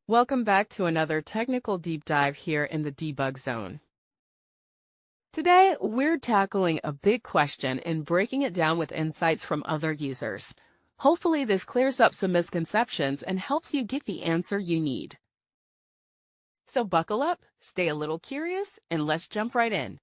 Welcome back to another technical deep dive here in the debug zone. Today, we're tackling a big question and breaking it down with insights from other users. Hopefully, this clears up some misconceptions and helps you get the answer you need. So buckle up, stay a little curious, and let's jump right in.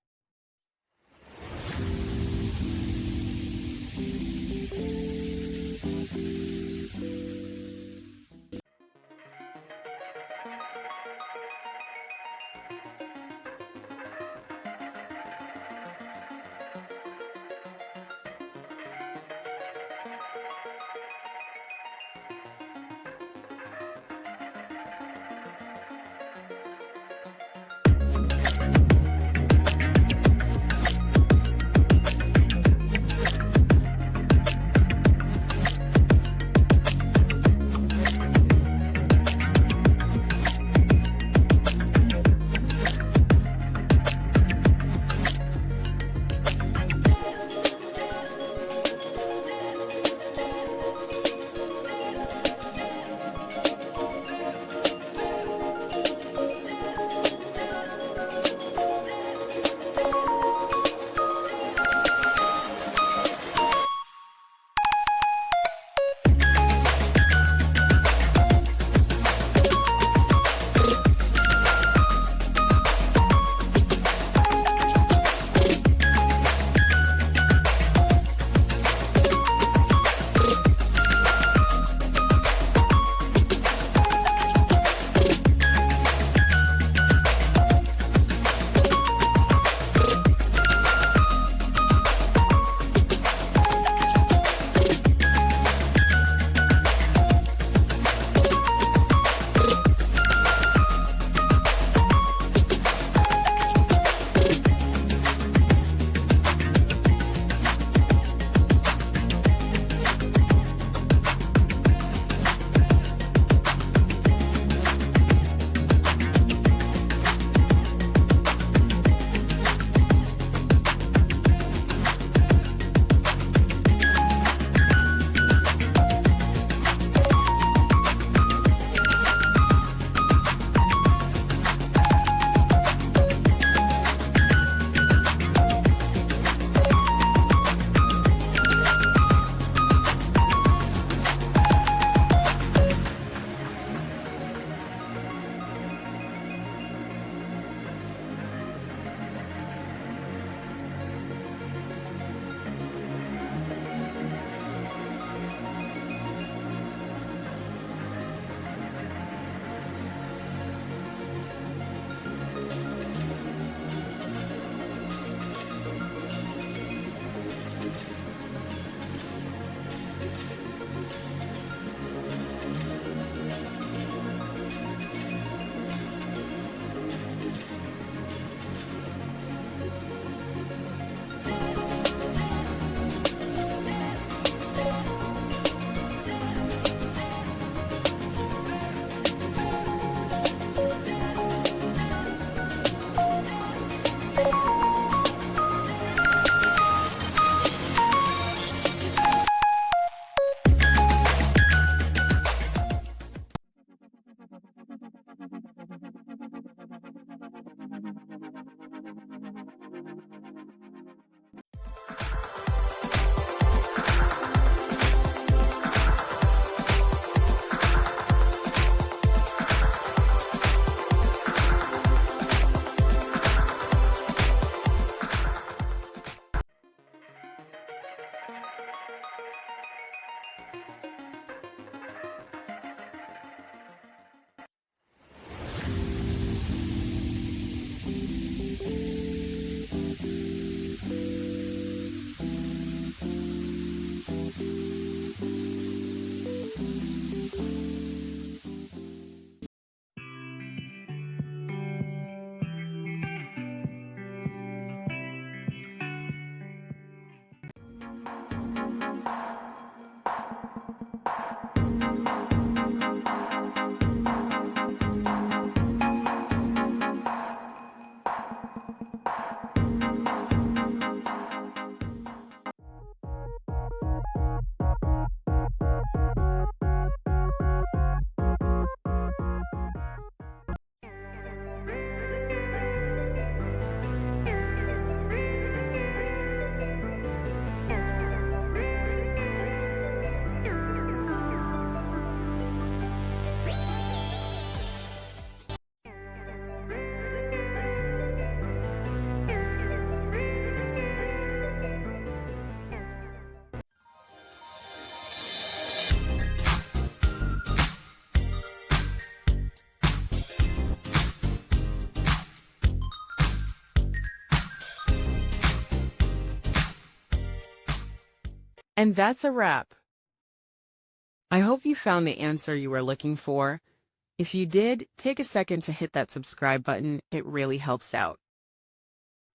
And that's a wrap. I hope you found the answer you were looking for. If you did, take a second to hit that subscribe button. It really helps out.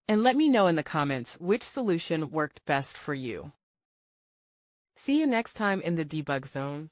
And let me know in the comments which solution worked best for you. See you next time in the debug zone.